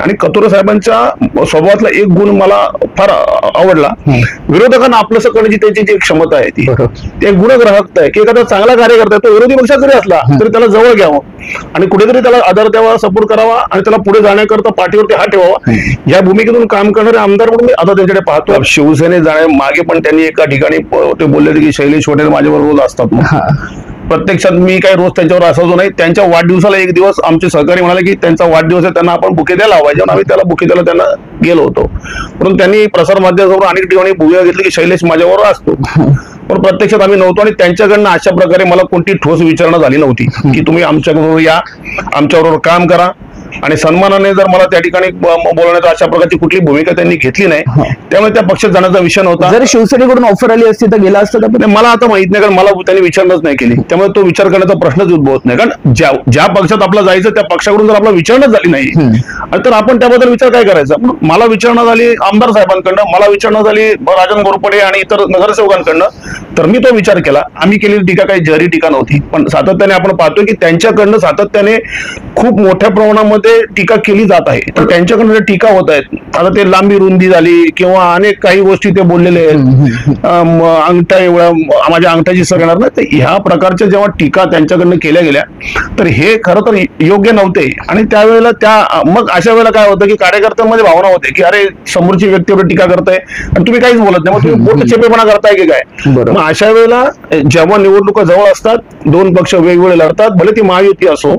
आणि कथोरे साहेबांच्या स्वभावातला एक गुण मला फार आवडला. विरोधकांना आपलंसं करण्याची त्यांची जी क्षमता आहे ती एक गुणग्राहकता आहे की एखादा चांगला कार्यकर्ता आहे तो विरोधी पक्षात जरी असला तरी त्याला जवळ घ्यावं आणि कुठेतरी त्याला आधार द्यावा, सपोर्ट करावा आणि त्याला पुढे जाण्याकरता पाठीवरती हात ठेवावा. या भूमिकेतून काम करणारे आमदार म्हणून मी आता त्यांच्याकडे पाहतो. शिवसेने जाण्या मागे पण त्यांनी एका ठिकाणी ते बोलले की शैलेश वडेर माझ्याबरोबर रोज असतात. प्रत्यक्षात मी काही रोज त्यांच्यावर असायचो नाही. त्यांच्या वाढदिवसाला एक दिवस आमचे सहकारी म्हणाले की त्यांचा वाढदिवस आहे, त्यांना आपण बुके द्यायला पाहिजे. आम्ही त्याला बुके द्यायला त्यांना गेलो होतो. म्हणून त्यांनी प्रसार माध्यमावर अनेक ठिकाणी भूमिका घेतली की शैलेश माझ्याबरोबर असतो, पण प्रत्यक्षात आम्ही नव्हतो. आणि त्यांच्याकडनं अशा प्रकारे मला कोणती ठोस विचारणा झाली नव्हती की तुम्ही आमच्याबरोबर या, आमच्याबरोबर काम करा. आणि सन्मानाने जर मला त्या ठिकाणी बोलण्याचा अशा प्रकारची कुठली भूमिका त्यांनी घेतली नाही. त्यामुळे त्या पक्षात जाण्याचा विषय नव्हता. जर शिवसेनेकडून ऑफर आली असती तर गेला असतं तर मला आता माहित नाही, कारण मला त्यांनी विचारणच नाही केली. त्यामुळे तो विचार करण्याचा प्रश्नच उद्भवत नाही. कारण ज्या पक्षात आपला जायचं त्या पक्षाकडून जर आपला विचारणच झाली नाही तर आपण त्याबद्दल विचार काय करायचा. मला विचारणा झाली आमदार साहेबांकडनं, मला विचारणा झाली राजन घोरपडे आणि इतर नगरसेवकांकडनं, तर मी तो विचार केला. आम्ही केलेली टीका काही जहरी टीका नव्हती, पण सातत्याने आपण पाहतोय की त्यांच्याकडनं सातत्याने खूप मोठ्या प्रमाणामध्ये टीका केली जात आहे. तर त्यांच्याकडनं टीका होत आहेत. आता ते लांबी रुंदी झाली किंवा अनेक काही गोष्टी ते बोललेले आहेत, अंगठा एवढा माझ्या अंगठाची सर येणार नाही, तर ह्या प्रकारच्या जेव्हा टीका त्यांच्याकडनं केल्या गेल्या तर हे खरं तर योग्य नव्हते. आणि त्यावेळेला मग अशा वेळेला काय होतं की कार्यकर्त्यांमध्ये भावना होते की अरे समोरची व्यक्ती एवढी टीका करताय आणि तुम्ही काहीच बोलत नाही, मग तुम्ही बोट चेपेपणा करताय की काय. मग अशा वेळेला जेव्हा निवडणुका जवळ असतात, दोन पक्ष वेगवेगळे लढतात, भले ती महायुती असो,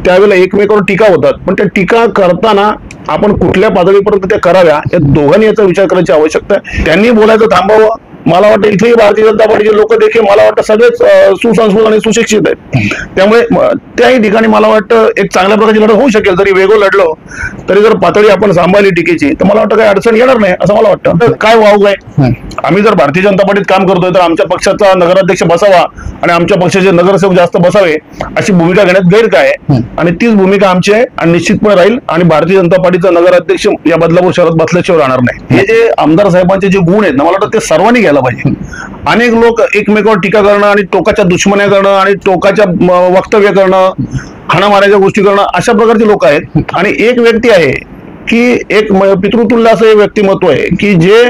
त्यावेळेला एकमेकावर टीका होतात. पण त्या टीका करताना आपण कुठल्या पातळीपर्यंत त्या कराव्या या दोघांनी याचा विचार करायची आवश्यकता आहे. त्यांनी बोलायचं थांबावं. मला वाटतं इथेही भारतीय जनता पार्टीचे लोक देखील मला वाटतं सगळेच सुसंस्कृत आणि सुशिक्षित आहेत. त्यामुळे त्याही ठिकाणी मला वाटतं एक चांगल्या प्रकारची लढत होऊ शकेल. जरी वेगळं लढलो तरी जर पातळी आपण सांभाळली टीकेची तर मला वाटतं काही अडचण येणार नाही असं मला वाटतं. काय वाहू काय, आम्ही जर भारतीय जनता पार्टीत काम करतोय तर आमच्या पक्षाचा नगराध्यक्ष बसावा आणि आमच्या पक्षाचे नगरसेवक जास्त बसावे अशी भूमिका घेण्यात गैर काय आहे. आणि तीच भूमिका आमची आहे आणि निश्चितपणे राहील. आणि भारतीय जनता पार्टीचा नगराध्यक्ष या बदलापूर शहरात बसल्याशिवाय राहणार नाही. हे जे आमदार साहेबांचे जे गुण आहेत ना, मला वाटतं ते सर्वांनी घ्यायला पाहिजे. अनेक लोक एकमेकावर टीका करणं आणि टोकाच्या दुश्मन्या करणं आणि टोकाच्या वक्तव्य करणं, हाणामाऱ्याच्या गोष्टी करणं अशा प्रकारचे लोक आहेत. आणि एक व्यक्ती आहे की एक पितृतुल्य असं एक व्यक्तिमत्व आहे की जे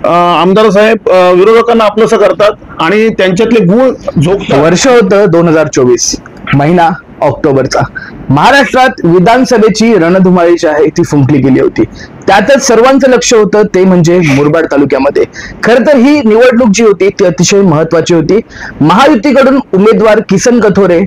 आमदार साहेब विरोधकांना आपलंसं करतात आणि त्यांच्यातले गुण झोपतात. वर्ष होतं 2024, महिना ऑक्टोबरचा. महाराष्ट्रात विधानसभेची रणधुमाळी जी आहे ती फुंकली गेली होती. त्यातच सर्वांचं लक्ष होतं ते म्हणजे मुरबाड तालुक्यामध्ये. खरं तर ही निवडणूक जी होती ती अतिशय महत्वाची होती. महायुतीकडून उमेदवार किसन कथोरे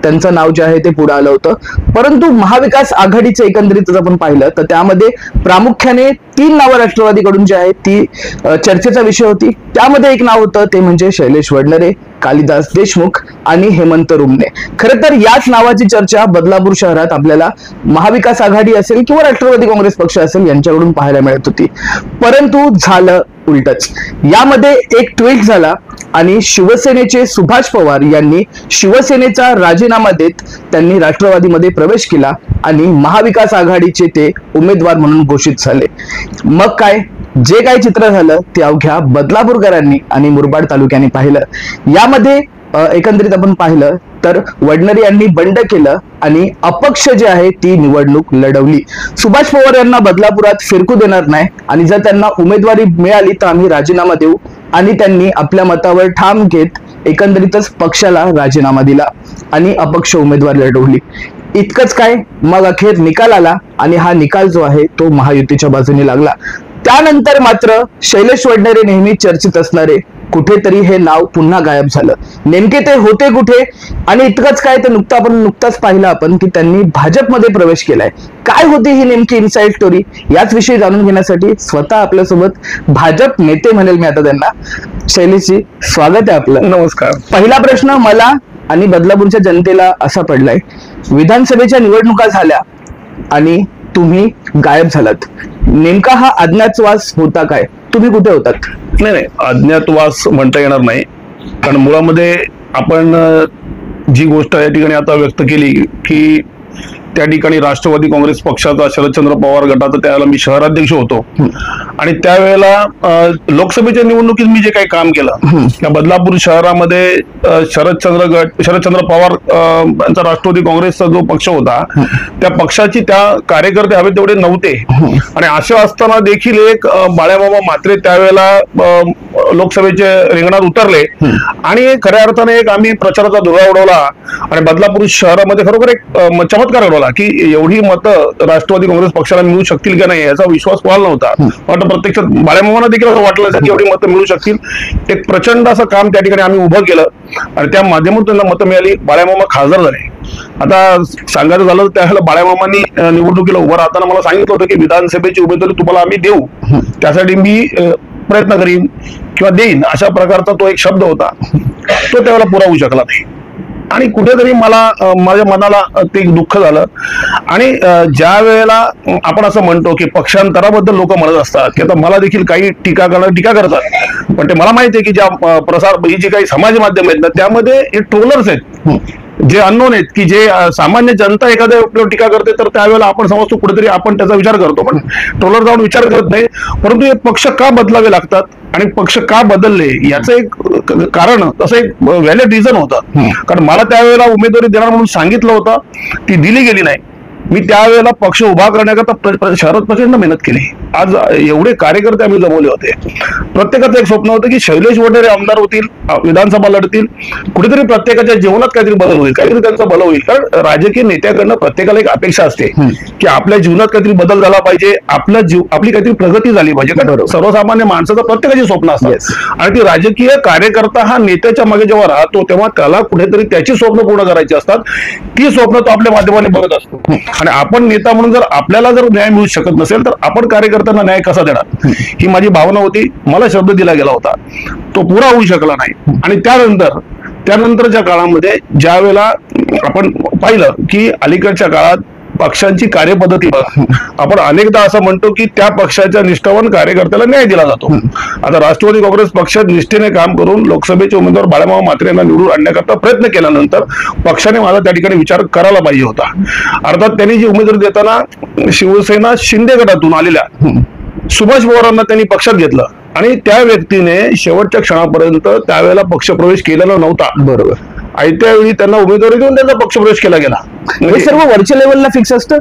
त्यांचं नाव जे आहे ते पुढे आलं होतं, परंतु महाविकास आघाडीचं एकंदरीत आपण पाहिलं तर त्यामध्ये प्रामुख्याने 3 नावं राष्ट्रवादीकडून जी आहेत ती चर्चेचा विषय होती. त्यामध्ये एक नाव होतं ते म्हणजे शैलेश वडनेरे, कालिदास देशमुख आणि हेमंत रुमने. खरं तर याच नावाची चर्चा बदलापूर शहरात आपल्याला महाविकास आघाडी असेल किंवा राष्ट्रवादी काँग्रेस पक्ष असेल यांच्याकडून पाहायला मिळत होती. परंतु झालं उलटच. यामध्ये एक ट्विट झाला आणि शिवसेनेचे सुभाष पवार यांनी शिवसेनेचा राजीनामा देत त्यांनी राष्ट्रवादीमध्ये प्रवेश केला आणि महाविकास आघाडीचे ते उमेदवार म्हणून घोषित झाले. मग काय जे काही चित्र झालं ते अवघ्या बदलापूरकरांनी आणि मुरबाड तालुक्याने पाहिलं. यामध्ये एकंदरीत आपण पाहिलं तर वडनेरे यांनी बंड केलं आणि अपक्ष जे आहे ती निवडणूक लढवली. सुभाष पवार यांना बदलापुरात फिरकू देणार नाही आणि जर त्यांना उमेदवारी मिळाली तर आम्ही राजीनामा देऊ आणि त्यांनी आपल्या मतावर ठाम घेत एकंदरीतच पक्षाला राजीनामा दिला आणि अपक्ष उमेदवार लढवली. इतकंच काय, मग अखेर निकाल आला आणि हा निकाल जो आहे तो महायुतीच्या बाजूने लागला. त्यानंतर मात्र शैलेश वडनेरे नेहमी चर्चेत असणारे कुठेतरी हे नाव पुन्हा गायब झालं. नेमके ते होते कुठे आणि इतकंच काय, तर नुकताच पाहिलं आपण की त्यांनी भाजपमध्ये प्रवेश केलाय. काय होती ही नेमकी इनसाइड स्टोरी याच विषयी जाणून घेण्यासाठी स्वतः आपल्यासोबत भाजप नेते म्हणेल मी आता त्यांना, शैलेशजी स्वागत आहे आपलं. नमस्कार. पहिला प्रश्न मला आणि बदलापूरच्या जनतेला असा पडलाय, विधानसभेच्या निवडणुका झाल्या आणि तुम्ही गायब झालात. नेमका हा अज्ञातवास होता काय? तुम्ही कुठे होतात? नाही, अज्ञातवास म्हणता येणार नाही. कारण मुळामध्ये आपण जी गोष्ट या ठिकाणी आता व्यक्त केली की त्या ठिकाणी राष्ट्रवादी काँग्रेस पक्षाचा शरदचंद्र पवार गटाचा त्यावेळेला मी शहराध्यक्ष होतो आणि त्यावेळेला लोकसभेच्या निवडणुकीत मी जे काही काम केलं त्या बदलापूर शहरामध्ये शरदचंद्र पवार यांचा राष्ट्रवादी काँग्रेसचा जो पक्ष होता त्या पक्षाची त्या कार्यकर्ते हवे तेवढे नव्हते आणि अशा असताना देखील एक बाळामामा म्हात्रे त्यावेळेला लोकसभेचे रिंगणात उतरले आणि खऱ्या अर्थाने एक आम्ही प्रचाराचा धुरा उडवला आणि बदलापूर शहरामध्ये खरोखर एक चमत्कार घडवला की एवढी मतं राष्ट्रवादी काँग्रेस पक्षाला मिळू शकतील का नाही याचा विश्वास कोणाला नव्हता. वाटतं प्रत्यक्षात बाळामामांना देखील असं वाटलं की एवढी मतं मिळू शकतील. एक प्रचंड असं काम त्या ठिकाणी आम्ही उभं केलं आणि त्या माध्यमातून त्यांना मतं मिळाली. बाळामामा खासदार झाले. आता सांगायचं झालं तर त्यावेळेला बाळामामांनी निवडणुकीला उभं राहताना मला सांगितलं होतं की विधानसभेची उमेदवारी तुम्हाला आम्ही देऊ, त्यासाठी मी प्रयत्न करीन किंवा देईन, अशा प्रकारचा तो एक शब्द होता. तो त्यावेळेला पुरा होऊ शकला नाही आणि कुठेतरी मला माझ्या मनाला ते एक दुःख झालं. आणि ज्या वेळेला आपण असं म्हणतो की पक्षांतराबद्दल लोक म्हणत असतात की आता मला देखील काही टीका करतात, पण ते मला माहिती आहे की ज्या ही जी काही समाज माध्यम आहेत ना त्यामध्ये हे ट्रोलर्स आहेत जे अननोन आहेत की जे सामान्य जनता एखाद्या आपल्यावर टीका करते तर त्यावेळेला आपण समजतो कुठेतरी आपण त्याचा विचार करतो, पण ट्रोलर जाऊन विचार करत नाही. परंतु हे पक्ष का बदलावे लागतात आणि पक्ष का बदलले याचं एक कारण असं एक व्हॅलिड रिझन होतं. कारण मला त्यावेळेला उमेदवारी देणार म्हणून सांगितलं होतं, ती दिली गेली नाही. मी त्यावेळेला पक्ष उभा करण्याकरता शहरात प्रचंड मेहनत केली. आज एवढे कार्यकर्ते आम्ही जमवले होते. प्रत्येकाचं एक स्वप्न होतं की शैलेश वडेरे आमदार होतील, विधानसभा लढतील, कुठेतरी प्रत्येकाच्या जीवनात काहीतरी बदल होईल, काहीतरी त्यांचा बल होईल. कारण राजकीय नेत्याकडनं प्रत्येकाला एक अपेक्षा असते की आपल्या जीवनात काहीतरी बदल झाला पाहिजे, आपली काहीतरी प्रगती झाली पाहिजे. कारण सर्वसामान्य माणसाचं प्रत्येकाची स्वप्न असतात आणि ती राजकीय कार्यकर्ता हा नेत्याच्या मागे जेव्हा राहतो तेव्हा त्याला कुठेतरी त्याची स्वप्न पूर्ण करायची असतात. ती स्वप्न तो आपल्या माध्यमाने बघत असतो आणि आपण नेता म्हणून जर आपल्याला जर न्याय मिळू शकत नसेल तर आपण कार्यकर्त्यांना न्याय कसा देणार, ही माझी भावना होती. मला शब्द दिला गेला होता, तो पुरा होऊ शकला नाही. आणि त्यानंतरच्या काळामध्ये ज्या वेळेला आपण पाहिलं की अलीकडच्या काळात पक्षांची कार्यपद्धती बघा, आपण अनेकदा असं म्हणतो की त्या पक्षाच्या निष्ठावान कार्यकर्त्याला न्याय दिला जातो. आता राष्ट्रवादी काँग्रेस पक्षात निष्ठेने काम करून लोकसभेचे उमेदवार बाळामामा म्हात्रे यांना निवडून आणण्याकरता प्रयत्न केल्यानंतर पक्षाने माझा त्या ठिकाणी विचार करायला पाहिजे होता. अर्थात त्यांनी जी उमेदवारी देताना शिवसेना शिंदे गटातून आलेल्या सुभाष पवारांना त्यांनी पक्षात घेतलं आणि त्या व्यक्तीने शेवटच्या क्षणापर्यंत त्यावेळेला पक्षप्रवेश केलेला नव्हता. बरोबर. आयत्या वेळी त्यांना उमेदवारी देऊन त्यांचा पक्षप्रवेश केला गेला. हे सर्व वरच्या लेवलला फिक्स असतं.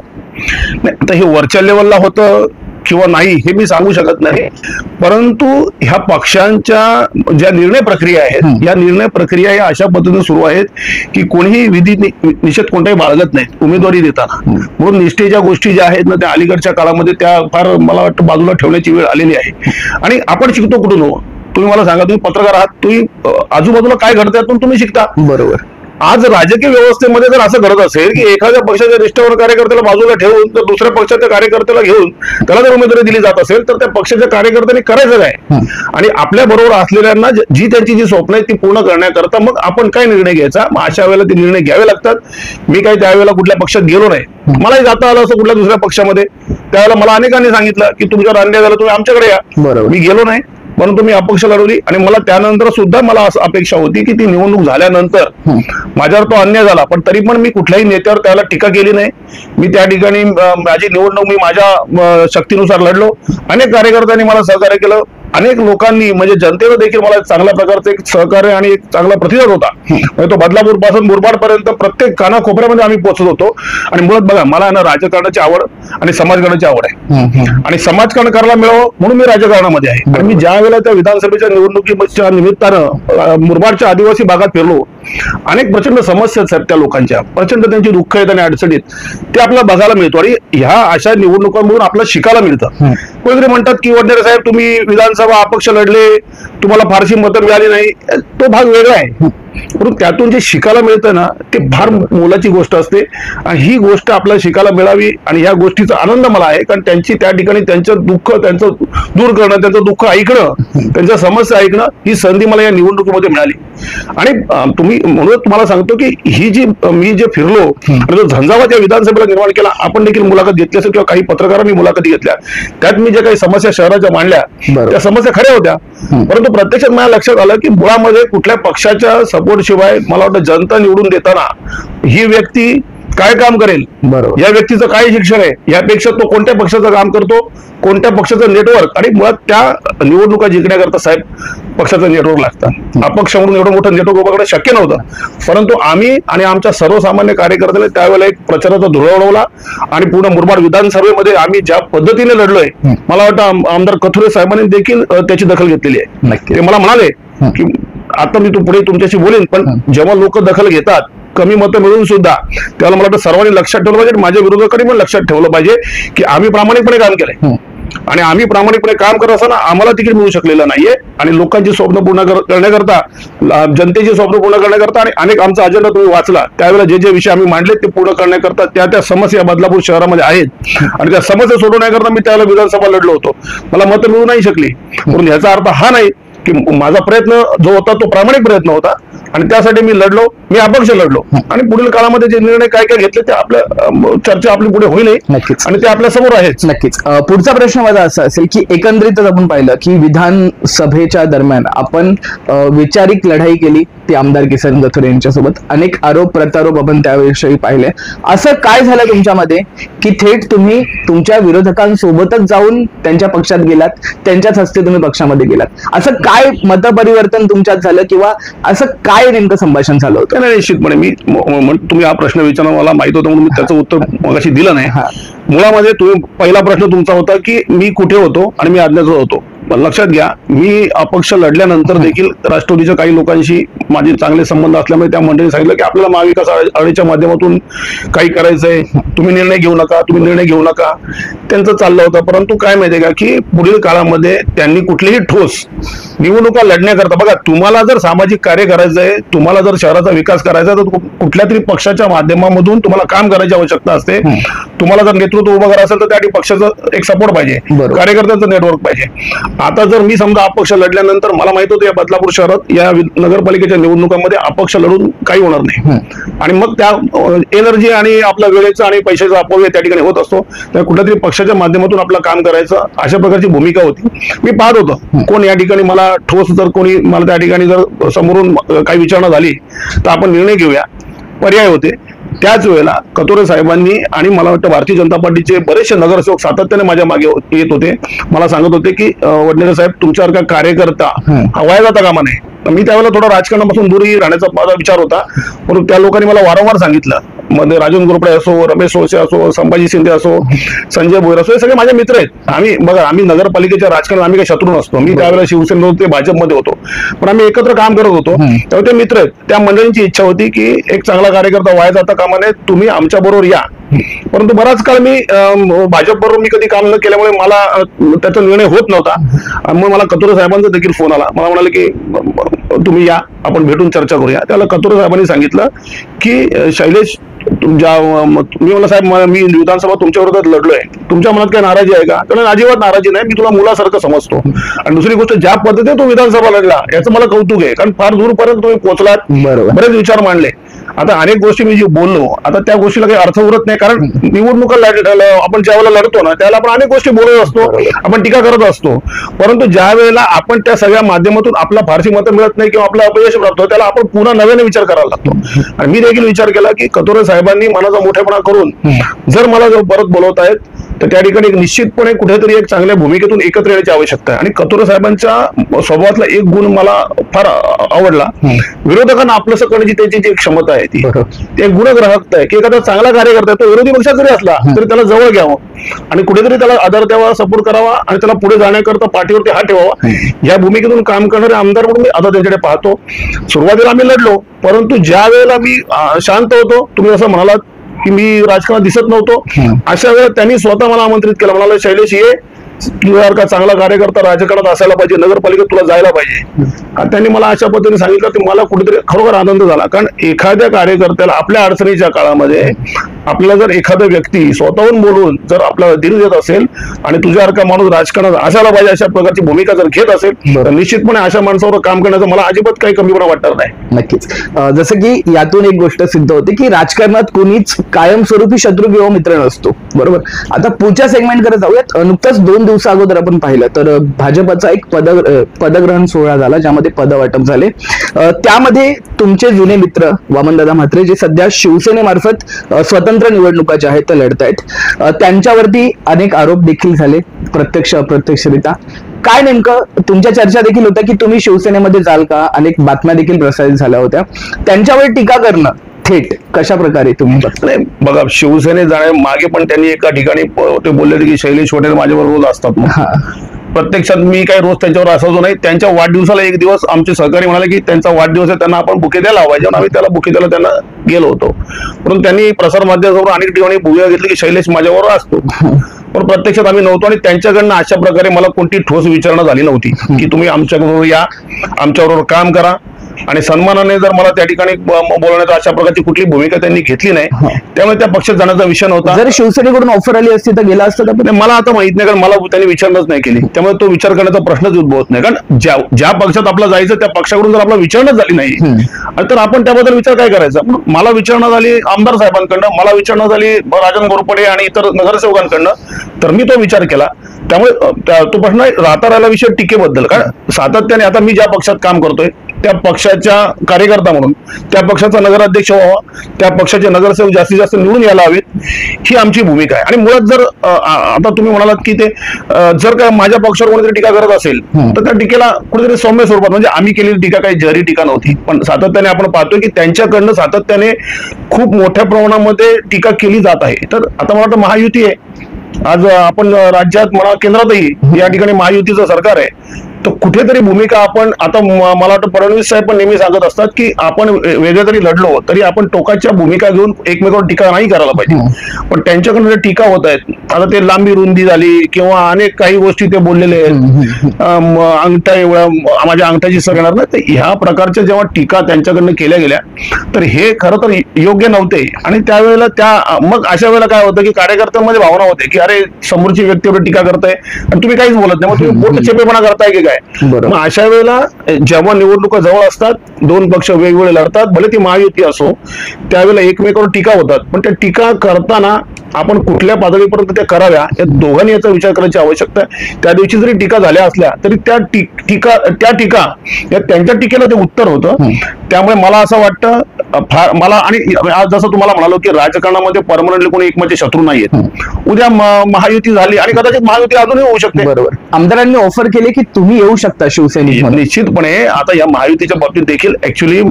आता हे वरच्या लेवलला होतं किंवा नाही हे मी सांगू शकत नाही, परंतु ह्या पक्षांच्या ज्या निर्णय प्रक्रिया आहेत या निर्णय प्रक्रिया या अशा पद्धतीने सुरू आहेत की कोणीही विधी निषेध कोणताही बाळगत नाहीत उमेदवारी देताना. म्हणून निष्ठेच्या गोष्टी ज्या आहेत ना त्या अलीकडच्या काळामध्ये त्या फार मला वाटतं बाजूला ठेवण्याची वेळ आलेली आहे. आणि आपण शिकतो कुठून हो? तुम्ही मला सांगा, तुम्ही पत्रकार आहात, तुम्ही आजूबाजूला काय घडतं यातून तुम्ही शिकता. बरोबर. आज राजकीय व्यवस्थेमध्ये जर असं घडत असेल की एखाद्या पक्षाच्या निष्ठावान कार्यकर्त्याला बाजूला ठेवून तर दुसऱ्या पक्षाच्या कार्यकर्त्याला घेऊन त्याला जर उमेदवारी दिली जात असेल तर त्या पक्षाच्या कार्यकर्त्यांनी करायचं काय आणि आपल्या बरोबर असलेल्यांना त्यांची जी स्वप्न आहेत ती पूर्ण करण्याकरता मग आपण काय निर्णय घ्यायचा. मग अशा वेळेला ते निर्णय घ्यावे लागतात. मी काही त्यावेळेला कुठल्या पक्षात गेलो नाही, मलाही जाता आलं असं कुठल्या दुसऱ्या पक्षामध्ये. त्यावेळेला मला अनेकांनी सांगितलं की तुमच्यावर अन्याय झाला, तुम्ही आमच्याकडे या. मी गेलो नाही, परंतु मी अपक्ष लढवली आणि मला त्यानंतर सुद्धा मला असं अपेक्षा होती की ती निवडणूक झाल्यानंतर माझ्यावर तो अन्याय झाला पण तरी पण मी कुठल्याही नेत्यावर त्याला टीका केली नाही. मी त्या ठिकाणी माझी निवडणूक मी माझ्या शक्तीनुसार लढलो. अनेक कार्यकर्त्यांनी मला सहकार्य केलं. अनेक लोकांनी म्हणजे जनतेनं देखील मला चांगल्या प्रकारचं एक सहकार्य आणि एक चांगला प्रतिसाद होता. तो बदलापूर पासून मुरबाड पर्यंत प्रत्येक कानाकोपऱ्यामध्ये आम्ही पोहोचत होतो. आणि मुळात बघा, मला ना राजकारणाची आवड आणि समाजकारणाची आवड आहे आणि समाजकारण करायला मिळावं म्हणून मी राजकारणामध्ये आहे. आणि मी ज्या वेळेला त्या विधानसभेच्या निवडणुकीच्या निमित्तानं मुरबाडच्या आदिवासी भागात फिरलो, अनेक प्रचंड समस्या आहेत त्या लोकांच्या, प्रचंड त्यांची दुःख आहेत आणि अडचणीत ते आपल्याला बघायला मिळतो. आणि ह्या अशा निवडणुकांमधून आपल्याला शिकायला मिळतं. कोणीतरी म्हणतात की वडनेरे साहेब तुम्ही विधानसभा अपक्ष लढले, तुम्हाला फारशी मतं मिळाली नाही, तो भाग वेगळा आहे. परंतु त्यातून जे शिकायला मिळतं ना ते फार मोलाची गोष्ट असते आणि ही गोष्ट आपल्याला शिकायला मिळावी आणि या गोष्टीचा आनंद मला आहे. कारण त्यांची त्या ठिकाणी त्यांचं दुःख त्यांचं दूर करणं, त्यांचं दुःख ऐकणं, त्यांच्या समस्या ऐकणं ही संधी मला या निवडणुकीमध्ये मिळाली. आणि म्हणून तुम्हाला सांगतो की मी जे फिरलो आणि जो झंझावात या विधानसभेला निर्माण केला, आपण देखील मुलाखत घेतली असेल किंवा काही पत्रकारांनी मुलाखती घेतल्या, त्यात मी ज्या काही समस्या शहराच्या मांडल्या त्या समस्या खऱ्या होत्या. परंतु प्रत्यक्षात माझ्या लक्षात आलं की मुळामध्ये कुठल्या पक्षाच्या सपोर्ट शिवाय मला वाटतं जनता निवडून देताना ही व्यक्ती काय काम करेल, बरोबर. या व्यक्तीचं काय शिक्षण आहे, यापेक्षा तो कोणत्या पक्षाचं काम करतो, कोणत्या पक्षाचं नेटवर्क, आणि मुळात त्या निवडणुका जिंकण्याकरता साहेब पक्षाचं नेटवर्क लागतं. अपक्ष म्हणून एवढं मोठं नेटवर्क उभं करणं शक्य नव्हतं, परंतु आम्ही आणि आमच्या सर्वसामान्य कार्यकर्त्यांनी त्यावेळेला एक प्रचाराचा धुळा उडवला आणि पूर्ण मुरबाड विधानसभेमध्ये आम्ही ज्या पद्धतीने लढलोय, मला वाटतं आमदार कथोरे साहेबांनी देखील त्याची दखल घेतलेली आहे. नक्की. ते मला म्हणाले की आता मी पुढे तुमच्याशी बोलेन, पण जेव्हा लोक दखल घेतात कमी मतं मिळून सुद्धा, त्याला मला वाटतं सर्वांनी लक्षात ठेवलं पाहिजे, माझ्या विरोधकांनी पण लक्षात ठेवलं पाहिजे की आम्ही प्रामाणिकपणे काम केलंय आणि आम्ही प्रामाणिकपणे काम करत असताना आम्हाला तिकीट मिळू शकलेलं नाहीये. आणि लोकांची स्वप्न पूर्ण करण्याकरता, जनतेची स्वप्न पूर्ण करण्याकरता, आणि अनेक आमचा अजेंडा तुम्ही वाचला त्यावेळेला जे जे विषय आम्ही मांडले ते पूर्ण करण्याकरता, त्या समस्या बदलापूर शहरामध्ये आहेत आणि त्या समस्या सोडवण्याकरता मी त्यावेळेला विधानसभा लढलो होतो. मला मतं मिळू नाही शकली, पण याचा अर्थ हा नाही की माझा प्रयत्न जो होता तो प्रामाणिक प्रयत्न होता आणि त्यासाठी मी लढलो, मी अपक्ष लढलो. आणि पुढील काळामध्ये जे निर्णय काय काय घेतले ते आपल्या चर्चा आपली पुढे होईल नक्कीच, आणि ते आपल्या समोर आहेच. नक्कीच. पुढचा प्रश्न माझा असा असेल की एकंदरीतच आपण पाहिलं की विधानसभेच्या दरम्यान आपण वैचारिक लढाई केली ती आमदार किसन कथोरे यांच्यासोबत, अनेक आरोप प्रत्यारोप आपण त्याविषयी पाहिले. असं काय झालं तुमच्यामध्ये की थेट तुम्ही तुमच्या विरोधकांसोबतच जाऊन त्यांच्या पक्षात गेलात, त्यांच्याच हस्ते तुम्ही पक्षामध्ये गेलात? असं काय मतपरिवर्तन तुमच्यात झालं किंवा असं काय नेमकं संभाषण झालं होतं? नाही, निश्चितपणे तुम्ही हा प्रश्न विचारणं मला माहित होतं म्हणून मी त्याचं उत्तर मगाशी दिलं नाही. मुळामध्ये तुम्ही पहिला प्रश्न तुमचा होता की मी कुठे होतो आणि मी अज्ञात होतो. लक्षात घ्या, मी अपक्ष लढल्यानंतर देखील राष्ट्रवादीच्या काही लोकांशी माझे चांगले संबंध असल्यामुळे त्या मंडळीने सांगितलं की आपल्याला महाविकास आघाडीच्या माध्यमातून काही करायचंय, तुम्ही निर्णय घेऊ नका, तुम्ही निर्णय घेऊ नका, त्यांचं चाललं होतं. परंतु काय माहितीये का की पुढील काळामध्ये त्यांनी कुठलीही ठोस निवडणुका लढण्याकरता, बघा तुम्हाला जर सामाजिक कार्य करायचंय, तुम्हाला जर शहराचा विकास करायचा तर कुठल्या तरी पक्षाच्या माध्यमामधून तुम्हाला काम करायची आवश्यकता असते. तुम्हाला जर नेतृत्व उभं करायचं असेल तर त्यासाठी पक्षाचं एक सपोर्ट पाहिजे, कार्यकर्त्यांचं नेटवर्क पाहिजे. आता जर मी समजा अपक्ष लढल्यानंतर मला माहित होतं या बदलापूर शहरात या नगरपालिकेच्या निवडणुकांमध्ये अपक्ष लढून काही होणार नाही आणि मग त्या एनर्जी आणि आपल्या वेळेचा आणि पैशाचा अपव्यय त्या ठिकाणी होत असतो. त्या कुठल्या तरी पक्षाच्या माध्यमातून आपलं काम करायचं अशा प्रकारची भूमिका होती. मी पाहत होतो कोण या ठिकाणी मला ठोस, जर कोणी मला त्या ठिकाणी जर समोरून काही विचारणा झाली तर आपण निर्णय घेऊया, पर्याय होते. त्याच वेळेला कथोरे साहेबांनी आणि मला वाटतं भारतीय जनता पार्टीचे बरेचसे नगरसेवक सातत्याने माझ्या मागे येत होते, मला सांगत होते की वडनेरे साहेब तुमच्यासारखा कार्यकर्ता हवाय जाता कामा नये. मी त्यावेळेला थोडा राजकारणापासून दूरही राहण्याचा माझा विचार होता, परंतु त्या लोकांनी मला वारंवार सांगितलं, मध्ये राजन गोरपडे असो, रमेश सोळसे असो, संभाजी शिंदे असो, संजय भोयर असो, हे सगळे माझे मित्र आहेत. आम्ही बघा, आम्ही नगरपालिकेच्या राजकारणात आम्ही काही शत्रू नसतो. मी त्यावेळेला शिवसेनेत होते, भाजपमध्ये होतो, पण आम्ही एकत्र काम करत होतो. तेव्हा ते मित्र आहेत. त्या मंडळींची इच्छा होती की एक चांगला कार्यकर्ता वाया जाता कामा नये, तुम्ही आमच्या बरोबर या. परंतु बराच काळ मी भाजप बरोबर मी कधी काम न केल्यामुळे मला त्याचा निर्णय होत नव्हता. मग मला कथोरे साहेबांचा देखील फोन आला, मला म्हणाले की तुम्ही या, आपण भेटून चर्चा करूया. त्याला कथोरे साहेबांनी सांगितलं की शैलेश मी मला साहेब मी विधानसभा तुमच्या विरोधात लढलोय, तुमच्या मनात काय नाराजी आहे का? त्याला अजिबात नाराजी नाही, मी तुला मुलासारखं समजतो. आणि दुसरी गोष्ट, ज्या पद्धतीने तो विधानसभा लढला याचं मला कौतुक आहे, कारण फार दूरपर्यंत तुम्ही पोहोचलात, बरेच विचार मांडले. आता अनेक गोष्टी मी जे बोललो, आता त्या गोष्टीला काही अर्थ उरत नाही, कारण निवडणुका आपण ज्या वेळेला लढतो ना त्याला आपण अनेक गोष्टी बोलत असतो, आपण टीका करत असतो. परंतु ज्या वेळेला आपण त्या सगळ्या माध्यमातून आपला फारशी मतं मिळत नाही किंवा आपलं अपयश प्राप्त होतं, त्याला आपण पुन्हा नव्याने विचार करायला लागतो. आणि मी देखील विचार केला की कथोरे साहेबांनी मनाचा मोठेपणा करून जर मला परत बोलवत आहेत तर त्या ठिकाणी निश्चितपणे कुठेतरी एक चांगल्या भूमिकेतून एकत्र येण्याची आवश्यकता आहे. आणि कथोरे साहेबांच्या स्वभावातला एक गुण मला फार आवडला, विरोधकांना आपलंसं करण्याची त्यांची जी क्षमता आहे ती एक गुणग्राहकता आहे की एखादा चांगला कार्यकर्ता तो विरोधी पक्षात जरी असला तरी त्याला जवळ घ्यावं आणि कुठेतरी त्याला आधार द्यावा, सपोर्ट करावा आणि त्याला पुढे जाण्याकरता पाठीवरती हात ठेवावा. या भूमिकेतून काम करणारे आमदार म्हणून मी आता त्यांच्याकडे पाहतो. सुरुवातीला आम्ही लढलो, परंतु ज्या वेळेला मी शांत होतो, तुम्ही असं म्हणालात की मी राजकारणात दिसत नव्हतो, अशा वेळेला त्यांनी स्वतः मला आमंत्रित केलं. म्हणाला शैलेश ये, तुझ्यासारखा चांगला कार्यकर्ता राजकारणात असायला पाहिजे, नगरपालिकेत तुला जायला पाहिजे. आणि त्यांनी मला अशा पद्धतीने सांगितलं की मला कुठेतरी खरोखर आनंद झाला, कारण एखाद्या कार्यकर्त्याला आपल्या अडचणीच्या काळामध्ये आपल्याला जर एखादा व्यक्ती स्वतःहून बोलून जर आपल्याला धीर देत असेल आणि तुझ्यासारखा माणूस राजकारणात असायला पाहिजे अशा प्रकारची भूमिका जर घेत असेल तर निश्चितपणे अशा माणसावर काम करण्याचं मला अजिबात काही कमीपणा वाटणार नाही. नक्कीच. जसं की यातून एक गोष्ट सिद्ध होते की राजकारणात कोणीच कायमस्वरूपी शत्रू किंवा मित्र नसतो, बरोबर. आता पुढच्या सेगमेंट कडे जाऊयात. नुकताच 2 दिवसा अगोदर आपण पाहिलं तर भाजपचा एक पदग्रहण सोहळा झाला, ज्यामध्ये पदवाटप झाले. त्यामध्ये तुमचे जुने मित्र वामनदादा म्हात्रे, जे सध्या शिवसेनेमार्फत स्वतंत्र निवडणुका ज्या आहेत त्या लढतायत, त्यांच्यावरती अनेक आरोप देखील झाले, प्रत्यक्ष अप्रत्यक्षरित्या. काय नेमकं तुमच्या चर्चा देखील होत्या की तुम्ही शिवसेनेमध्ये जाल का, अनेक बातम्या देखील प्रसारित झाल्या होत्या. त्यांच्यावर टीका करणं थेट कशा प्रकारे तुम्ही नाही, बघा, शिवसेनेत जाण्या मागे पण त्यांनी एका ठिकाणी ते बोलले होते की शैलेश पटेल माझ्यावर रोज असतात. प्रत्यक्षात मी काही रोज त्यांच्यावर असायचो नाही. त्यांच्या वाढदिवसाला एक दिवस आमचे सहकारी म्हणाले की त्यांचा वाढदिवस आहे, त्यांना आपण बुके द्यायला पाहिजे. आम्ही त्याला बुके द्यायला त्यांना गेलो होतो. परंतु त्यांनी प्रसार माध्यमावर अनेक ठिकाणी भूमिका घेतली की शैलेश माझ्यावर असतो, पण प्रत्यक्षात आम्ही नव्हतो. आणि त्यांच्याकडनं अशा प्रकारे मला कोणती ठोस विचारणा झाली नव्हती की तुम्ही आमच्याबरोबर या, आमच्याबरोबर काम करा. आणि सन्मानाने जर मला त्या ठिकाणी बोलण्याचा अशा प्रकारची कुठली भूमिका त्यांनी घेतली नाही. त्यामुळे त्या पक्षात जाण्याचा विषय नव्हता. जर शिवसेनेकडून ऑफर आली असती तर गेला असतं का? मला आता माहित नाही, कारण मला त्यांनी विचारणच नाही केली. त्यामुळे तो विचार करण्याचा प्रश्नच उद्भवत नाही. कारण ज्या पक्षात आपला जायचं त्या पक्षाकडून जर आपला विचारणच झाली नाही तर आपण त्याबद्दल विचार काय करायचा. मला विचारणा झाली आमदार साहेबांकडनं, मला विचारणा झाली राजन घोरपडे आणि इतर नगरसेवकांकडनं, तर मी तो विचार केला. त्यामुळे तो प्रश्न राहता राहिला विषय टीकेबद्दल. कारण सातत्याने आता मी ज्या पक्षात काम करतोय त्या पक्षाच्या कार्यकर्ता म्हणून त्या पक्षाचा नगराध्यक्ष व्हावा, त्या पक्षाचे नगरसेवक जास्तीत जास्त निवडून यायला हवेत, ही आमची भूमिका आहे. आणि मुळात जर आता तुम्ही म्हणालात की ते जर का माझ्या पक्षावर कोणीतरी टीका करत असेल तर त्या टीकेला कुठेतरी सौम्य स्वरूपात, म्हणजे आम्ही केलेली टीका काही जहरी टीका नव्हती, पण सातत्याने आपण पाहतोय की त्यांच्याकडनं सातत्याने खूप मोठ्या प्रमाणामध्ये टीका केली जात आहे. तर आता मला वाटतं महायुती आहे, आज आपण राज्यात म्हणा केंद्रातही या ठिकाणी महायुतीचं सरकार आहे, तर कुठेतरी भूमिका आपण आता मला वाटतं फडणवीस साहेब पण नेहमी सांगत असतात की आपण वेगळे जरी लढलो तरी आपण टोकाच्या भूमिका घेऊन एकमेकांवर टीका नाही करायला पाहिजे. पण त्यांच्याकडून टीका होत आहेत. आता ते लांबी रुंदी झाली किंवा अनेक काही गोष्टी ते बोललेले आहेत, अंगठा एवढा माझ्या अंगठ्याची सर येणार नाही, तर ह्या प्रकारच्या जेव्हा टीका त्यांच्याकडनं केल्या गेल्या तर हे खरं तर योग्य नव्हते. आणि त्यावेळेला मग अशा वेळेला काय होतं की कार्यकर्त्यांमध्ये भावना होते की अरे समोरची व्यक्तीवर टीका करताय आणि तुम्ही काहीच बोलत नाही, मग तुम्ही बोट चेपेपणा करताय की काय. मग अशा वेळेला जेव्हा निवडणुका जवळ असतात, दोन पक्ष वेगवेगळे लढतात, भले ती महायुती असो, त्यावेळेला एकमेकावर टीका होतात. पण त्या टीका करताना आपण कुठल्या पातळीपर्यंत त्या कराव्या या दोघांनी याचा विचार करायची आवश्यकता आहे. त्या दिवशी जरी टीका झाल्या असल्या तरी त्या टीका त्यांच्या टीकेला ते उत्तर होतं. त्यामुळे मला असं वाटतं मला, आणि आज जसं तुम्हाला म्हणालो की राजकारणामध्ये परमनंटली कोणी एकमेकांचे शत्रू नाहीयेत. उद्या महायुती झाली आणि कदाचित महायुती अजूनही होऊ शकते. बरोबर, आमदारांनी ऑफर केली की तुम्ही येऊ शकता शिवसेनेत. निश्चितपणे आता या महायुतीच्या बाबतीत देखील ऍक्च्युली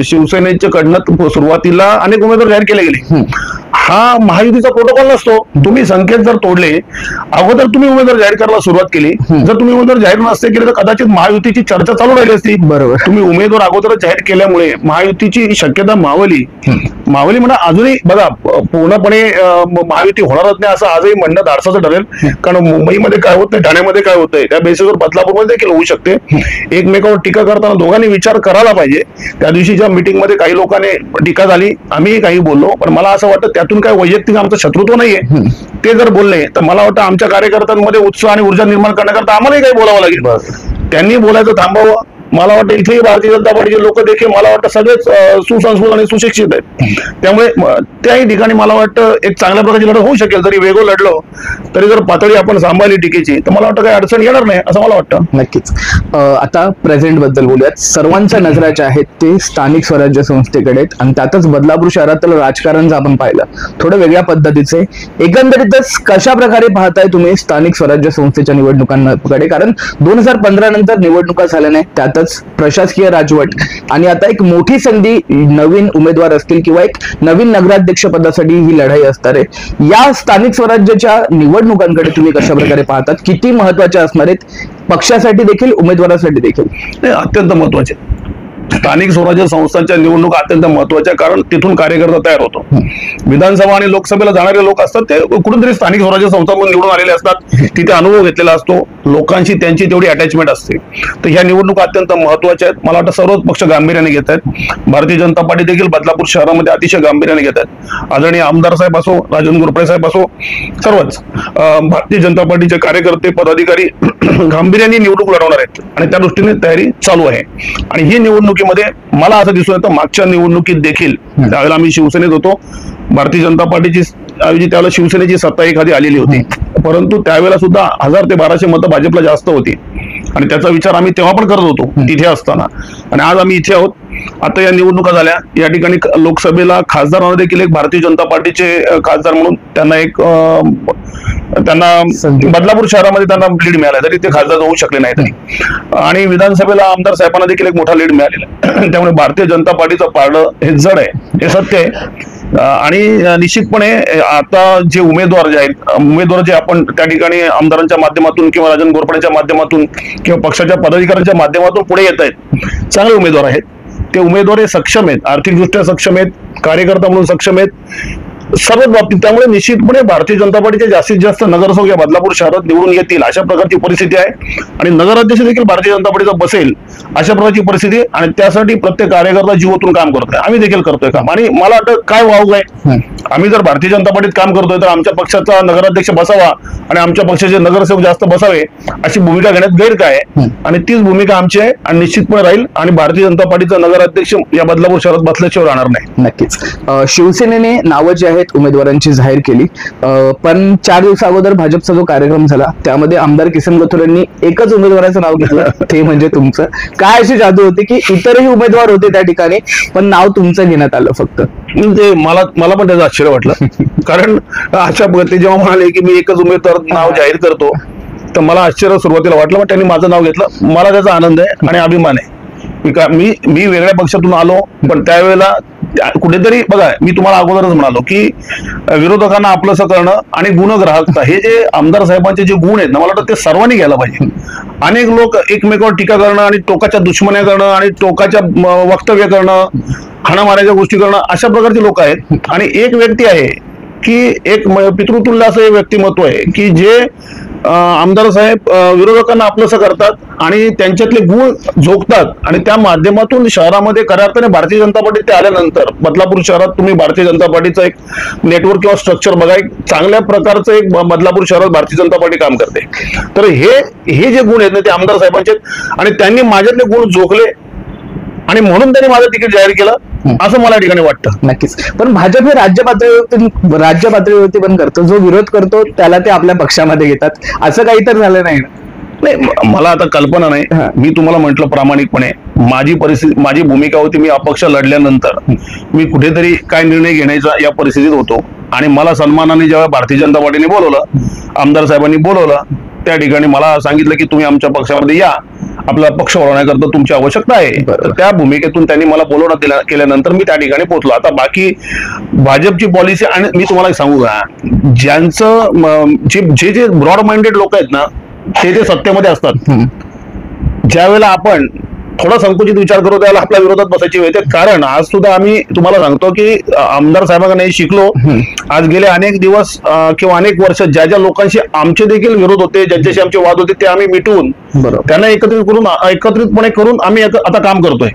शिवसेनेच्या कडनं सुरुवातीला अनेक उमेदवार जाहीर केले गेले. हा महायुतीचा प्रोटोकॉल नसतो. तुम्ही संकेत जर तोडले, अगोदर तुम्ही उमेदवार जाहीर करायला सुरुवात केली, जर तुम्ही उमेदवार जाहीर नसते केले तर कदाचित महायुतीची चर्चा चालू राहिली असती. बरोबर, तुम्ही उमेदवार अगोदरच जाहीर केल्यामुळे महायुतीची शक्यता मावली म्हणा. अजूनही बघा, पूर्णपणे महायुती होणारच नाही असं आजही म्हणणं धाडसाचं ठरेल. कारण मुंबईमध्ये काय होतंय, ठाण्यामध्ये काय होतंय, त्या बेसिसवर बदलापूरमध्ये देखील होऊ शकते. एकमेकावर टीका करताना दोघांनी विचार करायला पाहिजे. त्या दिवशीच्या मीटिंगमध्ये काही लोकांनी टीका झाली, आम्ही काही बोललो, पण मला असं वाटतं त्यातून काय वैयक्तिक आमचं शत्रुत्व नाहीये. ते जर बोलले तर मला वाटतं आमच्या कार्यकर्त्यांमध्ये उत्साह आणि ऊर्जा निर्माण करण्याकरता आम्हालाही काही बोलावं लागेल. त्यांनी बोलायचं थांबावं. मला वाटतं इथेही भारतीय जनता पार्टीचे लोक देखील मला वाटतं सगळेच सुसंस्कृत आणि सुशिक्षित आहेत. त्यामुळे त्याही ठिकाणी मला वाटतं एक चांगल्या प्रकारची लढत होऊ शकेल. जरी वेगळं लढलो तरी जर पातळी आपण सांभाळली टीकेची तर मला वाटतं काही अडचण येणार नाही असं मला वाटतं. नक्कीच. आता प्रेझेंट बद्दल बोलूयात. सर्वांच्या नजरा ज्या आहेत ते स्थानिक स्वराज्य संस्थेकडे आहेत आणि त्यातच बदलापूर शहरातलं राजकारण जर आपण पाहिलं थोडं वेगळ्या पद्धतीचे. एकंदरीतच कशा प्रकारे पाहताय तुम्ही स्थानिक स्वराज्य संस्थेच्या निवडणुकांकडे? कारण 2015 नंतर निवडणुका झाल्या नाही, त्यातच प्रशासकीय राजवट आणि आता एक मोठी संधी, नवीन उमेदवार असतील किंवा एक नवीन नगराध्यक्ष पदासाठी ही लढाई असणार आहे. या स्थानिक स्वराज्याच्या निवडणुकांकडे तुम्ही कशा प्रकारे पाहतात? किती महत्वाच्या असणार आहेत पक्षासाठी देखील, उमेदवारासाठी देखील? अत्यंत महत्वाचे. स्थानिक स्वराज्य संस्थांच्या निवडणुका अत्यंत महत्वाच्या, कारण तिथून कार्यकर्ता तयार होतो. विधानसभा आणि लोकसभेला जाणारे लोक असतात ते कुठूनतरी स्थानिक स्वराज्य संस्थांमधून निवडून आलेले असतात. तिथे अनुभव घेतलेला असतो, लोकांशी त्यांची तेवढी अटॅचमेंट असते. तर ह्या निवडणुका अत्यंत महत्वाच्या आहेत. मला वाटतं सर्वच पक्ष गांभीर्याने घेत आहेत. भारतीय जनता पार्टी देखील बदलापूर शहरामध्ये अतिशय गांभीर्याने घेत आहेत. आदरणीय आमदार साहेब असो, राजन घोरपडे साहेब असो, सर्वच भारतीय जनता पार्टीचे कार्यकर्ते, पदाधिकारी गांभीर्याने निवडणूक लढवणार आहेत आणि त्या दृष्टीने तयारी चालू आहे. आणि ही निवडणुकीमध्ये मला असं दिसून येतं, मागच्या निवडणुकीत देखील त्यावेळेला आम्ही शिवसेनेत होतो, भारतीय जनता पार्टीची ऐवजी त्यावेळेला शिवसेनेची सत्ता एखादी आलेली होती. परंतु त्यावेळेला सुद्धा 1000 ते 1200 मतं भाजपला जास्त होती आणि त्याचा विचार आम्ही तेव्हा पण करत होतो तिथे असताना. आणि आज आम्ही इथे आहोत. आता या निवडणुका झाल्या, या ठिकाणी लोकसभेला खासदार होणं देखील एक भारतीय जनता पार्टीचे खासदार म्हणून त्यांना बदलापूर शहरामध्ये त्यांना लीड मिळाला, तरी ते खासदार होऊ शकले नाही तरी. आणि विधानसभेला आमदार साहेबांना देखील एक मोठा लीड मिळालेला आहे. त्यामुळे भारतीय जनता पार्टीचं पारडं हे जड आहे, हे सत्य आहे. आणि निश्चितपणे आता जे उमेदवार जे आपण त्या ठिकाणी आमदारांच्या माध्यमातून किंवा राजन घोरपडेच्या माध्यमातून किंवा पक्षाच्या पदाधिकाऱ्यांच्या माध्यमातून पुढे येत आहेत, चांगले उमेदवार आहेत. ते उमेदवार हे सक्षम आहेत, आर्थिकदृष्ट्या सक्षम आहेत, कार्यकर्ता म्हणून सक्षम आहेत सर्वच बाबतीत. त्यामुळे निश्चितपणे भारतीय जनता पार्टीचे जास्तीत जास्त नगरसेवक या बदलापूर शहरात निवडून येतील अशा प्रकारची परिस्थिती आहे. आणि नगराध्यक्ष देखील भारतीय जनता पार्टीचा बसेल अशा प्रकारची परिस्थिती आहे. आणि त्यासाठी प्रत्येक कार्यकर्ता जीवातून काम करतोय, आम्ही देखील करतोय काम. आणि मला वाटतं काय वाव आहे, आम्ही जर भारतीय जनता पार्टीत काम करतोय तर आमच्या पक्षाचा नगराध्यक्ष बसावा आणि आमच्या पक्षाचे नगरसेवक जास्त बसावे अशी भूमिका घेण्यात गैर काय आहे. आणि तीच भूमिका आमची आहे आणि निश्चितपणे राहील. आणि भारतीय जनता पार्टीचा नगराध्यक्ष या बदलापूर शहरात बसल्याशिवाय राहणार नाही. नक्कीच. शिवसेनेने नावं जी आहेत उमेदवारांची जाहीर केली, पण 4 दिवस अगोदर भाजपचा जो कार्यक्रम झाला त्यामध्ये आमदार किसन कथोरेंनी एकच उमेदवाराचं नाव घेतलं, ते म्हणजे तुमचं. काय अशी जादू होती की इतरही उमेदवार होते त्या ठिकाणी पण नाव तुमचं घेण्यात आलं फक्त? ते मला पण त्याचं आश्चर्य वाटलं. कारण अशा ते जेव्हा म्हणाले की मी एकच उमेदवार नाव जाहीर करतो तर मला आश्चर्य सुरुवातीला वाटलं, पण त्यांनी माझं नाव घेतलं. मला त्याचा आनंद आहे आणि अभिमान आहे. मी वेगळ्या पक्षातून आलो, पण त्यावेळेला कुठेतरी बघा, मी तुम्हाला अगोदरच म्हणालो की विरोधकांना आपलंसं करणं आणि गुणग्राहकता हे जे आमदार साहेबांचे जे गुण आहेत ना, मला वाटतं ते सर्वांनी घ्यायला पाहिजे. अनेक लोक एकमेकावर टीका करणं आणि टोकाच्या दुश्मन्या करणं आणि टोकाच्या वक्तव्य करणं, हाणामाऱ्याच्या गोष्टी करणं अशा प्रकारचे लोक आहेत. आणि एक व्यक्ती आहे की एक पितृतुल्य असं एक व्यक्तिमत्व आहे की जे आमदार साहेब विरोधकांना आपलंसं करतात आणि त्यांच्यातले गुण झोकतात आणि त्या माध्यमातून शहरामध्ये खऱ्या अर्थाने भारतीय जनता पार्टी ते आल्यानंतर बदलापूर शहरात तुम्ही भारतीय जनता पार्टीचं एक नेटवर्क किंवा स्ट्रक्चर बघा, एक चांगल्या प्रकारचं एक बदलापूर शहरात भारतीय जनता पार्टी काम करते. तर हे जे गुण आहेत ना ते आमदार साहेबांचे आणि त्यांनी माझ्यातले गुण झोकले आणि म्हणून त्यांनी माझं तिकीट जाहीर केलं असं मला या ठिकाणी वाटतं. नक्कीच. पण भाजप हे राज्य पातळीवरती पण करतो, जो विरोध करतो त्याला ते आपल्या पक्षामध्ये घेतात, असं काही तर झालं नाही? नाही, मला आता कल्पना नाही. मी तुम्हाला म्हटलं प्रामाणिकपणे माझी भूमिका होती. मी अपक्ष लढल्यानंतर मी कुठेतरी काय निर्णय घेण्याचा या परिस्थितीत होतो आणि मला सन्मानाने जेव्हा भारतीय जनता पार्टीने बोलवलं, आमदार साहेबांनी बोलवलं, त्या ठिकाणी मला सांगितलं की तुम्ही आमच्या पक्षामध्ये या, आपला पक्ष वळवण्याकरता तुमची आवश्यकता आहे. तर त्या भूमिकेतून त्यांनी मला बोलवण्यात केल्यानंतर मी त्या ठिकाणी पोहोचलो. आता बाकी भाजपची पॉलिसी, आणि मी तुम्हाला सांगू का, ज्यांचं जे ब्रॉड माइंडेड लोक आहेत ना ते सत्तेमध्ये असतात. ज्यावेळेला आपण थोडा संकुचित विचार करू त्याला आपल्या विरोधात बसायची वेळ येते. कारण आज सुद्धा आम्ही तुम्हाला सांगतो की आमदार साहेबांना शिकलो. आज गेले अनेक दिवस किंवा अनेक वर्ष ज्या लोकांशी आमचे देखील विरोध होते, ज्यांच्याशी आमचे वाद होते, ते आम्ही मिटवून त्यांना एकत्रितपणे करून आम्ही आता काम करतोय.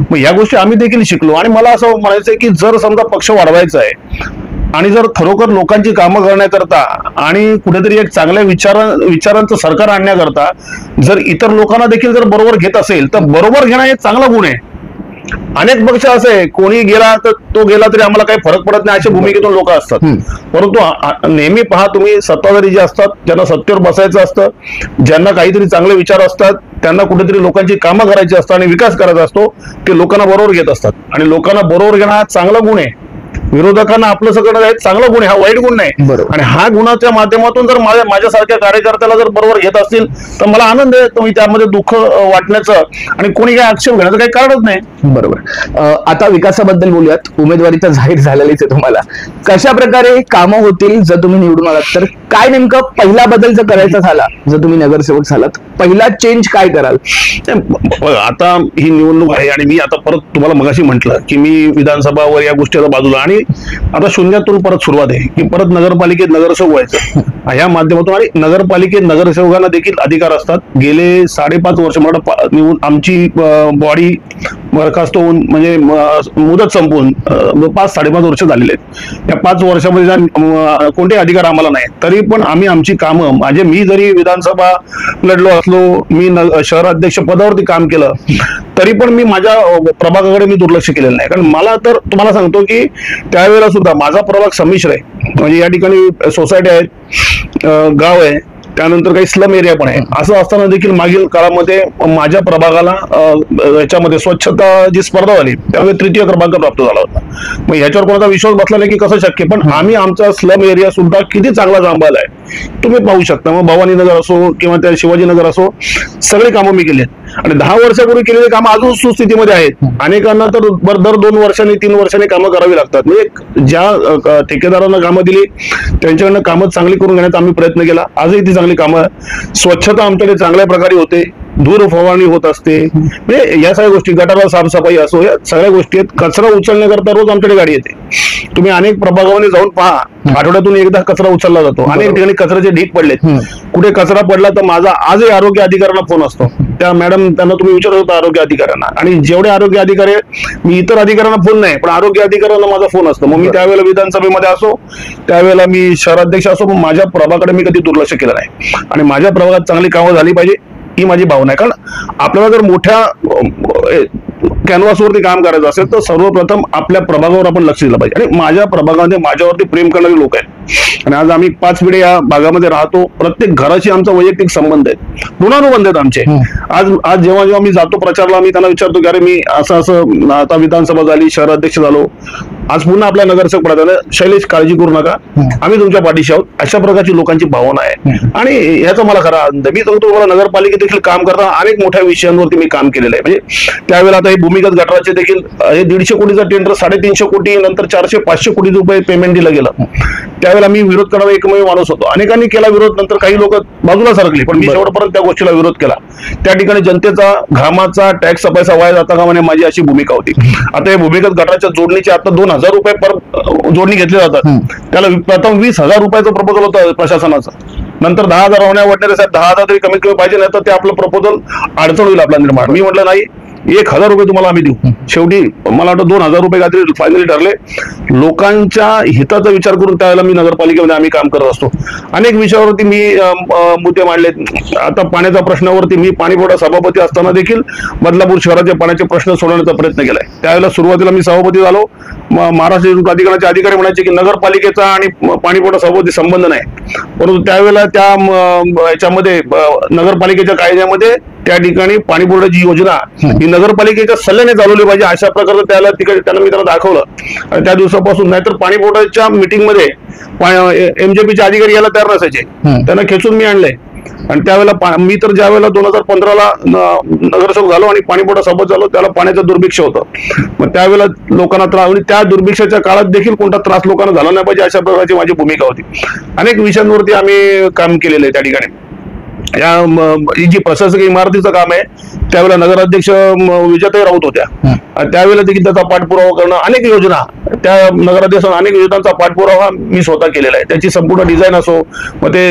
मग या गोष्टी आम्ही देखील शिकलो. आणि मला असं म्हणायचंय की जर समजा पक्ष वाढवायचा आहे आणि जर खरोखर लोकांची कामं करण्याकरता आणि कुठेतरी एक चांगल्या विचारांचं सरकार आणण्याकरता जर इतर लोकांना देखील जर बरोबर घेत असेल तर बरोबर घेणं हे चांगला गुण आहे. अनेक पक्ष असे कोणी गेला तर तो गेला तरी आम्हाला काही फरक पडत नाही अशा भूमिकेतून लोक असतात. परंतु नेहमी पहा तुम्ही, सत्ताधारी जे असतात ज्यांना सत्तेवर बसायचं असतं, ज्यांना काहीतरी चांगले विचार असतात, त्यांना कुठेतरी लोकांची कामं करायची असतात आणि विकास करायचा असतो, ते लोकांना बरोबर घेत असतात. आणि लोकांना बरोबर घेणं हा चांगला गुण आहे. विरोधकांना आपलं सगळं आहे चांगला गुण आहे, हा वाईट गुण नाही. आणि हा गुणाच्या माध्यमातून जर माझ्यासारख्या कार्यकर्त्याला जर बरोबर घेत असतील तर मला आनंद आहे. तुम्ही त्यामध्ये दुःख वाटण्याचं आणि कोणी काही आक्षेप घेण्याचं काही कारणच नाही. बरोबर. आता विकासाबद्दल बोलूयात. उमेदवारी तर जाहीर झालेलीच आहे तुम्हाला. कशा प्रकारे कामं होतील जर तुम्ही निवडून आलात तर? काय नेमकं पहिला बदल जर करायचा झाला, जर तुम्ही नगरसेवक झालात, पहिला चेंज काय कराल? आता ही निवडणूक आहे आणि मी आता परत तुम्हाला मगाशी म्हटलं की मी विधानसभावर या गोष्टीला बाजूला, आणि आता शून्यातून परत सुरुवात आहे की परत नगरपालिकेत नगरसेवक व्हायचं ह्या माध्यमातून. आणि नगरपालिकेत नगरसेवकांना देखील अधिकार असतात. गेले 5.5 वर्ष मला निवडून आमची बॉडी बरखास्त होऊन म्हणजे मुदत संपवून 5-5.5 वर्ष झालेले आहेत. या 5 वर्षामध्ये कोणते अधिकार आम्हाला नाही. तरी पण आम्ही आमची कामं, मी जरी विधानसभा लढलो असलो, मी शहराध्यक्ष पदावरती काम केलं, तरी पण मी माझ्या प्रभागाकडे मी दुर्लक्ष केलेलं नाही. कारण मला तर तुम्हाला सांगतो की त्यावेळेला सुद्धा माझा प्रभाग संमिश्र आहे. म्हणजे या ठिकाणी सोसायटी आहेत, गाव आहे, त्यानंतर काही स्लम एरिया पण आहे. असं असताना देखील मागील काळामध्ये माझ्या प्रभागाला याच्यामध्ये स्वच्छता जी स्पर्धा झाली त्यामध्ये 3य क्रमांक प्राप्त झाला होता. मग ह्याच्यावर कोणाचा विश्वास बसला नाही की कसं शक्य, पण आम्ही आमचा स्लम एरिया सुद्धा किती चांगला सांभाळला आहे तुम्ही पाहू शकता. मग भवानीनगर असो किंवा त्या शिवाजीनगर असो, सगळी कामं मी केली आहेत आणि 10 वर्षापूर्वी केलेली कामं अजून सुस्थितीमध्ये आहेत. अनेकांना तर दर 2 वर्षांनी 3 वर्षांनी कामं करावी लागतात. म्हणजे ज्या ठेकेदारांना कामं दिली त्यांच्याकडनं कामं चांगली करून घेण्याचा आम्ही प्रयत्न केला. आजही ती चांगली कामं, स्वच्छता आमच्याकडे चांगल्या प्रकारे होते, धूर फवारणी होत असते. म्हणजे या सगळ्या गोष्टी, गटाराला साफसफाई असो, या सगळ्या गोष्टी आहेत. कचरा उचलण्याकरता रोज आमच्याकडे गाडी येते. तुम्ही अनेक प्रभागामध्ये जाऊन पहा, आठवड्यातून एकदा कचरा उचलला जातो. अनेक ठिकाणी कचऱ्याचे ढीग पडलेत. कुठे कचरा पडला तर माझा आजही आरोग्य अधिकाऱ्यांना फोन असतो. त्या मॅडम त्यांना तुम्ही विचारत होता आरोग्य अधिकाऱ्यांना, आणि जेवढे आरोग्य अधिकारी, मी इतर अधिकाऱ्यांना फोन नाही पण आरोग्य अधिकाऱ्यांना माझा फोन असतो. मग मी त्यावेळेला विधानसभेमध्ये असो, त्यावेळेला मी शहराध्यक्ष असो, पण माझ्या प्रभागाकडे मी कधी दुर्लक्ष केलं नाही आणि माझ्या प्रभागात चांगली कामं झाली पाहिजे ही माझी भावना आहे. कारण आपल्याला जर मोठ्या कॅनव्हासवरती काम करायचं असेल तर सर्वप्रथम आपल्या प्रभागावर आपण लक्ष दिलं पाहिजे. आणि माझ्या प्रभागामध्ये माझ्यावरती प्रेम करणारे लोक आहेत आणि आज आम्ही 5 पिढी या भागामध्ये राहतो. प्रत्येक घराशी आमचा वैयक्तिक संबंध आहेत, ऋणानुबंध आहेत आमचे. आज जेव्हा मी जातो प्रचारला, मी त्यांना विचारतो की अरे मी असं आता विधानसभा झाली, शहराध्यक्ष झालो, आज पुन्हा आपल्या नगरसेवक पदाला, शैलेश काळजी करू नका, आम्ही तुमच्या पाठीशी आहोत. अशा प्रकारची लोकांची भावना आहे आणि याचा मला खरा आनंद. मी तुम्हाला नगरपालिकेत देखील काम करताना अनेक मोठ्या विषयांवरती मी काम केलेलं आहे. म्हणजे त्यावेळेला आता हे भूमिगत गटाराचे देखील हे 150 कोटीचा टेंडर 350 कोटी नंतर 400-500 कोटी रुपये पेमेंट दिलं गेलं. त्यावेळेला मी विरोध करणारा एकमेव माणूस होतो. अनेकांनी केला विरोध, नंतर काही लोक बाजूला सरकली, पण मी शेवटपर्यंत त्या गोष्टीला विरोध केला. त्या ठिकाणी जनतेचा घामाचा टॅक्सचा पैसा वाया जाता का म्हणे, माझी अशी भूमिका होती. आता हे भूमिगत गटाराच्या जोडणीचे आता 2000 रुपये पर जोडणी घेतली जातात. त्याला प्रथम 20,000 रुपयाचं प्रपोजल होतं प्रशासनाचं, नंतर 10,000 होण्या वाटणारे साहेब 10,000 तरी कमीत कमी पाहिजे, नाही तर ते आपलं प्रपोजल अडचण होईल आपला निर्माण. मी म्हटलं नाही, 1,000 रुपये तुम्हाला आम्ही देऊ. शेवटी मला वाटतं 2,000 रुपये काहीतरी फायनली ठरले. लोकांच्या हिताचा विचार करून त्यावेळेला मी नगरपालिकेमध्ये आम्ही काम करत असतो. अनेक विषयावरती मी मुद्दे मांडलेत. आता पाण्याच्या प्रश्नावरती मी पाणीपुरवठा सभापती असताना देखील बदलापूर शहराचे पाण्याचे प्रश्न सोडवण्याचा प्रयत्न केलाय. त्यावेळेला सुरुवातीला मी सभापती झालो. महाराष्ट्र प्राधिकरणाचे अधिकारी म्हणायचे की नगरपालिकेचा आणि पाणीपुरवठा सभापती संबंध नाही, परंतु त्यावेळेला त्या याच्यामध्ये नगरपालिकेच्या कायद्यामध्ये त्या ठिकाणी पाणीपुरवठ्याची योजना ही नगरपालिकेच्या सल्ल्याने चालवली पाहिजे अशा प्रकारचं त्यांना मी त्यांना दाखवलं. आणि त्या दिवसापासून, नाहीतर पाणीपुरवठ्याच्या मीटिंगमध्ये MJPचे अधिकारी यायला तयार नसायचे, त्यांना खेचून मी आणलंय. आणि त्यावेळेला मी तर ज्या वेळेला 2015ला नगरसेवक झालो आणि पाणीपुरवठा सभापती झालो, त्याला पाण्याचं दुर्भिक्ष होतं. मग त्यावेळेला लोकांना त्रास, आणि त्या दुर्भिक्षाच्या काळात देखील कोणता त्रास लोकांना झाला नाही पाहिजे अशा प्रकारची माझी भूमिका होती. अनेक विषयांवरती आम्ही काम केलेलं आहे. त्या ठिकाणी ही जी प्रशासकीय इमारतीचं काम आहे त्यावेळेला नगराध्यक्ष विजयताई राऊत होत्या. त्यावेळेला देखील त्याचा पाठपुरावा करणं, अनेक योजना त्या नगराध्यक्षांना, अनेक योजनांचा पाठपुरावा मी स्वतः केलेला आहे. त्याची संपूर्ण डिझाईन असो, मग ते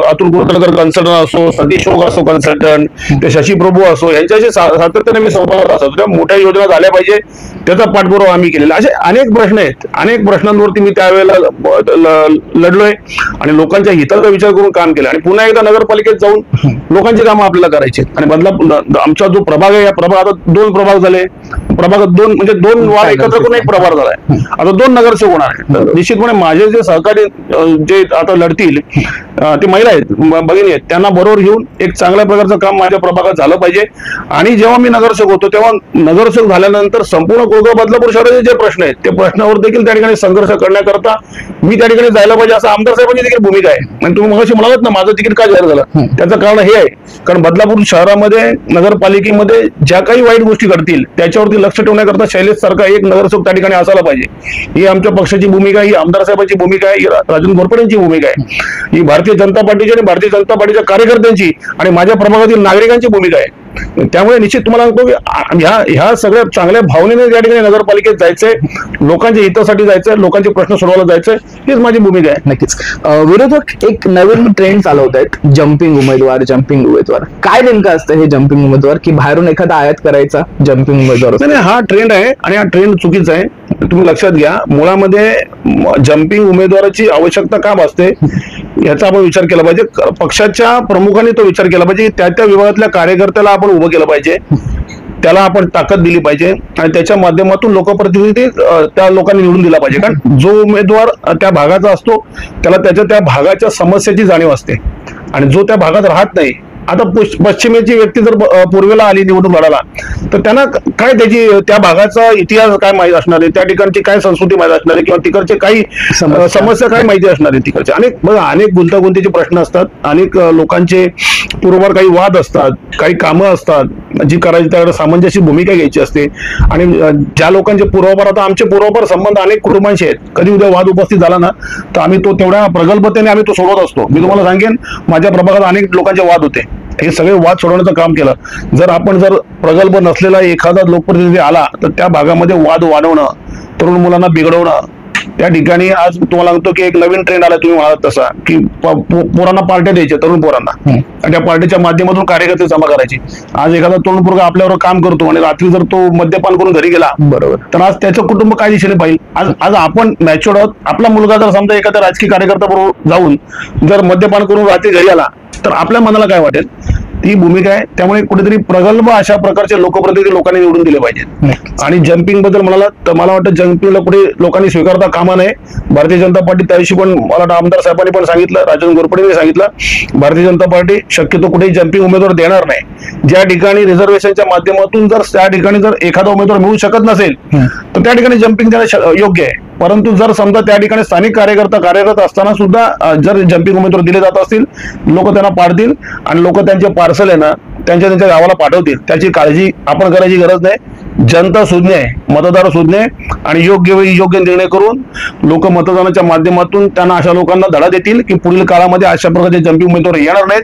अतुल कुलकर्णी कन्सल्टंट असो, सतीश शोक असो कन्सल्टंट, ते शशी प्रभू असो, यांच्याशी सातत्याने मी संपर्क असतो. त्या मोठ्या योजना झाल्या पाहिजे त्याचा पाठपुरावा आम्ही केलेला. असे अनेक प्रश्न आहेत. अनेक प्रश्नांवरती मी त्यावेळेला लढलोय आणि लोकांच्या हिताचा विचार करून काम केलं. आणि पुन्हा एकदा नगरपालिकेत जाऊन लोकांची कामं आपल्याला करायची. आणि आमचा जो प्रभाग आहे, या प्रभागात आता 2 प्रभाग झाले. प्रभागात 2 म्हणजे 2 वार्ड एकत्र करून एक प्रभाग झालाय. आता 2 नगरसेवक होणार आहे. निश्चितपणे माझे जे सहकारी जे आता लढतील ते महिला आहेत, भगिनी आहेत, त्यांना बरोबर घेऊन एक चांगल्या प्रकारचं काम माझ्या प्रभागात झालं पाहिजे. आणि जेव्हा मी नगरसेवक होतो तेव्हा नगरसेवक झाल्यानंतर संपूर्ण कोळगाव बदलापूर शहराचे जे प्रश्न आहेत त्या प्रश्नावर देखील त्या ठिकाणी संघर्ष करण्याकरता मी त्या ठिकाणी जायला पाहिजे असं आमदार साहेबांची देखील भूमिका आहे. आणि तुम्ही मगाशी म्हणालात ना माझं तिकीट का जाहीर झालं, त्याचं कारण हे आहे कारण बदलापूर शहरामध्ये नगरपालिकेमध्ये ज्या काही वाईट गोष्टी घडतील त्याच्यावरती लक्ष ठेवण्याकरता शैलेश सारखा एक नगरसेवक त्या ठिकाणी असायला पाहिजे. ही आमच्या पक्षाची भूमिका आहे, ही आमदार साहेबांची भूमिका आहे, ही राजन घोरपडेंची भूमिका आहे, ही भारतीय जनता पार्टीची आणि भारतीय जनता पार्टीच्या कार्यकर्त्यांची आणि माझ्या प्रभागातील नागरिकांची भूमिका आहे. त्यामुळे निश्चित तुम्हाला सांगतो की ह्या सगळ्या चांगल्या भावनेने त्या ठिकाणी नगरपालिकेत जायचंय, लोकांच्या हितासाठी जायचंय, लोकांचे प्रश्न सोडवायला जायचंय, हीच माझी भूमिका आहे. नक्कीच. विरोधक एक नवीन ट्रेंड चालवत आहेत, जम्पिंग उमेदवार. काय नेमकं असतं हे जम्पिंग उमेदवार, की बाहेरून एखादा आयात करायचा जम्पिंग उमेदवार? नाही, हा ट्रेंड आहे आणि हा ट्रेंड चुकीचा आहे. तुम्ही लक्षात घ्या, मुळामध्ये जम्पिंग उमेदवाराची आवश्यकता का भासते याचा आपण विचार केला पाहिजे. पक्षाच्या प्रमुखांनी तो विचार केला पाहिजे, त्या विभागातल्या कार्यकर्त्याला आपण उभं केलं पाहिजे. त्याला आपण ताकद दिली पाहिजे आणि त्याच्या माध्यमातून लोकप्रतिनिधी त्या लोकांनी निवडून दिला पाहिजे. कारण जो उमेदवार त्या भागाचा असतो त्याला त्या भागाच्या समस्येची जाणीव असते आणि जो त्या भागात राहत नाही. आता पश्चिमेची व्यक्ती जर पूर्वेला आली निवडणूक लढायला तर त्यांना काय त्याची त्या भागाचा इतिहास काय माहिती असणार आहे, त्या ठिकाणची काय संस्कृती माहिती असणार आहे, किंवा तिकडचे काही समस्या काय माहिती असणार आहे. तिकडचे अनेक गुंतागुंतीचे प्रश्न असतात, अनेक लोकांचे पूर्वावर काही वाद असतात, काही कामं असतात जी करायची, त्याकडे सामंजस्य भूमिका घ्यायची असते. आणि ज्या लोकांचे पूर्वापार, आता आमचे पूर्वापार संबंध अनेक कुटुंबांशी आहेत, कधी उद्या वाद उपस्थित झाला ना तर आम्ही तो तेवढ्या प्रगल्भतेने आम्ही तो सोडवत असतो. मी तुम्हाला सांगेन माझ्या प्रभागात अनेक लोकांचे वाद होते, हे सगळे वाद सोडवण्याचं काम केलं. जर प्रगल्भ नसलेला एखादा लोकप्रतिनिधी आला तर त्या भागामध्ये वाद वाढवणं, तरुण मुलांना बिघडवणं, त्या ठिकाणी आज तुम्हाला सांगतो की एक नवीन ट्रेंड आला, तुम्ही म्हणालात तसा की पोरांना पार्ट्या द्यायच्या, तरुण पोरांना, आणि त्या पार्टीच्या माध्यमातून कार्यकर्ते जमा करायचे. आज एखादा तरुण पोरगा आपल्यावर काम करतो आणि रात्री जर तो मद्यपान करून घरी गेला, बरोबर, तर आज त्याचं कुटुंब काय दिशेने पाहिजे. आज आपण मॅच्युअर्ड आहोत. आपला मुलगा जर समजा एखाद्या राजकीय कार्यकर्ता बरोबर जाऊन जर मद्यपान करून रात्री घरी आला तर आपल्या मनाला काय वाटेल, ही भूमिका आहे. त्यामुळे कुठेतरी प्रगल्भ अशा प्रकारचे लोकप्रतिनिधी लोकांनी निवडून दिले पाहिजेत. आणि जम्पिंग बद्दल म्हणाला तर मला वाटतं जम्पिंगला कुठे लोकांनी स्वीकारता कामा नये. भारतीय जनता पार्टी त्याविषयी पण मला वाटतं आमदार साहेबांनी पण सांगितलं, राजन घोरपडेंनी सांगितलं, भारतीय जनता पार्टी शक्यतो कुठेही जम्पिंग उमेदवार देणार नाही. ज्या ठिकाणी रिझर्वेशनच्या माध्यमातून जर त्या ठिकाणी जर एखादा उमेदवार मिळू शकत नसेल तर त्या ठिकाणी जम्पिंग देणं योग्य आहे. परंतु जर समजा त्या ठिकाणी स्थानिक कार्यकर्ता कार्यरत असताना सुद्धा जर जम्पिंग उमेदवार दिले जात असतील, लोक त्यांना पाडतील आणि लोक त्यांचे पार्सल आहे ना त्यांच्या गावाला पाठवतील. त्याची काळजी आपण करायची गरज नाही. जनता सुज्ञ आहे, मतदार सुज्ञ आहे आणि योग्य वेळी योग्य निर्णय करून लोक मतदानाच्या माध्यमातून त्यांना अशा लोकांना धडा देतील की पुढील काळामध्ये अशा प्रकारचे जम्पिंग उमेदवार येणार नाहीत.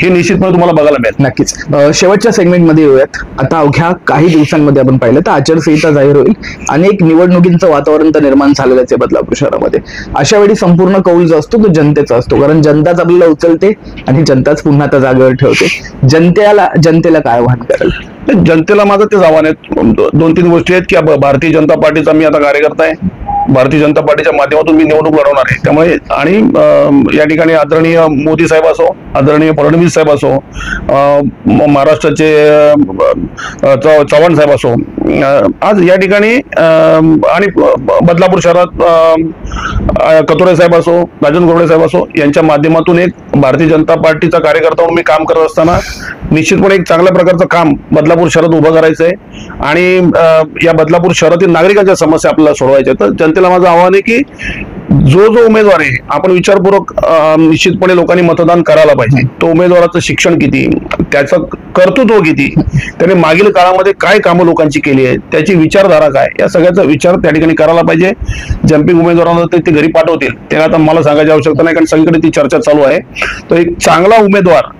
हे निश्चितपणे तुम्हाला बघायला मिळेल. नक्कीच. शेवटच्या सेगमेंटमध्ये येऊयात. आता अवघ्या काही दिवसांमध्ये आपण पाहिलं तर आचारसंहिता जाहीर होईल. अनेक निवडणुकींचं वातावरण तर निर्माण झालेलंच आहे बदलापूर शहरामध्ये. अशा वेळी संपूर्ण कौल जो असतो तो जनतेचा असतो, कारण जनताच आपल्याला उचलते आणि जनताच पुन्हा त्या जागेवर ठेवते. जनतेला काय आव्हान करेल? जनतेला माझं तेच आव्हान आहे. 2-3 गोष्टी आहेत की भारतीय जनता पार्टीचा मी आता कार्यकर्ता आहे. भारतीय जनता पार्टीच्या माध्यमातून मी निवडणूक लढवणार आहे. त्यामुळे आणि या ठिकाणी आदरणीय मोदी साहेब असो, आदरणीय फडणवीस साहेब असो, महाराष्ट्राचे चव्हाण साहेब असो, आज या ठिकाणी आणि बदलापूर शहरात कतोरे साहेब असो, राजन घोरपडे साहेब असो, यांच्या माध्यमातून एक भारतीय जनता पार्टीचा कार्यकर्ता म्हणून मी काम करत असताना निश्चितपणे एक चांगल्या प्रकारचं काम बदलापूर शहरात उभं करायचं आहे. आणि या बदलापूर शहरातील नागरिकांच्या समस्या आपल्याला सोडवायच्या. तर जनतेला माझं आव्हान आहे की जो उमेदवार आहे आपण विचारपूर्वक निश्चितपणे लोकांनी मतदान करायला पाहिजे. तो उमेदवाराचं शिक्षण किती, त्याचं कर्तृत्व किती, त्याने मागील काळामध्ये काय कामं लोकांची केली आहे, त्याची विचारधारा काय, या सगळ्याचा विचार त्या ठिकाणी करायला पाहिजे. जम्पिंग उमेदवारांना ते घरी पाठवतील त्याला आता मला सांगायची आवश्यकता नाही, कारण सगळीकडे ती चर्चा चालू आहे. तर एक चांगला उमेदवार,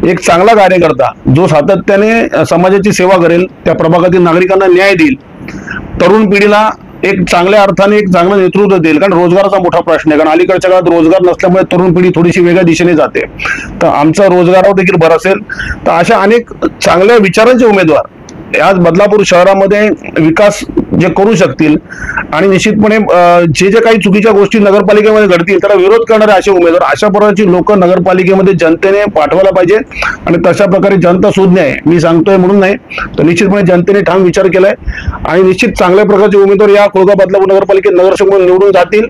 एक चांगला कार्यकर्ता जो सातत्याने समाजाची सेवा करेल, त्या प्रभागातील नागरिकांना न्याय देईल, तरुण पिढीला एक चांगल्या अर्थाने एक चांगलं नेतृत्व देईल. कारण रोजगाराचा मोठा प्रश्न आहे. कारण अलीकडच्या काळात रोजगार नसल्यामुळे तरुण पिढी थोडीशी वेगळ्या दिशेने जाते. तर आमचा रोजगारावर देखील भर असेल. तर अशा अनेक चांगल्या विचारांचे उमेदवार आज बदलापूर शहरामध्ये विकास जे करू शकतील आणि निश्चितपणे जे काही चुकीच्या गोष्टी नगरपालिकेमध्ये घडतील त्याला विरोध करणारे असे उमेदवार, अशा प्रकारची लोक नगरपालिकेमध्ये जनतेने पाठवायला पाहिजे. आणि तशा प्रकारे जनता सुज्ञ आहे, मी सांगतोय म्हणून नाही, तर निश्चितपणे जनतेने ठाम विचार केलाय आणि निश्चित चांगल्या प्रकारचे उमेदवार या कोळगा बदलापूर नगरपालिकेत नगरसेवक म्हणून निवडून जातील,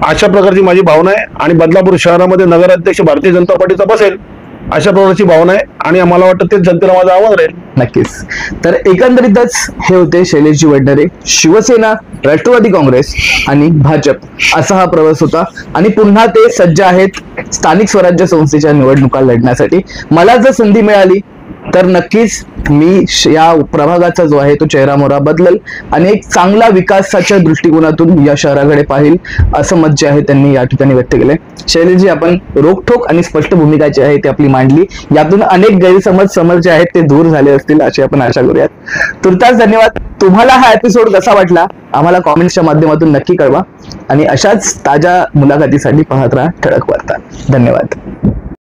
अशा प्रकारची माझी भावना आहे. आणि बदलापूर शहरामध्ये नगराध्यक्ष भारतीय जनता पार्टीचा बसेल अशा प्रकारची भावना आहे आणि आम्हाला वाटतं तेच जनतेला माझं आव्हान राहील. नक्कीच. तर एकंदरीतच हे होते शैलेशजी वडनेरे. शिवसेना, राष्ट्रवादी काँग्रेस आणि भाजप असा हा प्रवास होता आणि पुन्हा ते सज्ज आहेत स्थानिक स्वराज्य संस्थेच्या निवडणुका लढण्यासाठी. मला जर संधी मिळाली तर नक्कीच मी या प्रभागाचा जो आहे तो चेहरामोहरा बदलल आणि एक चांगला विकासाच्या दृष्टिकोनातून या शहराकडे पाहिल असं मत जे आहे त्यांनी या ठिकाणी व्यक्त केलंय. शैलेशजी, आपण रोखठोक आणि स्पष्ट भूमिका जी आहे ती आपली मांडली. यातून अनेक गैरसमज जे आहेत ते दूर झाले असतील अशी आपण आशा करूयात. तुर्तास धन्यवाद. तुम्हाला हा एपिसोड कसा वाटला आम्हाला कॉमेंट्सच्या माध्यमातून नक्की कळवा आणि अशाच ताज्या मुलाखतीसाठी पाहत राहा ठळक वार्ता. धन्यवाद.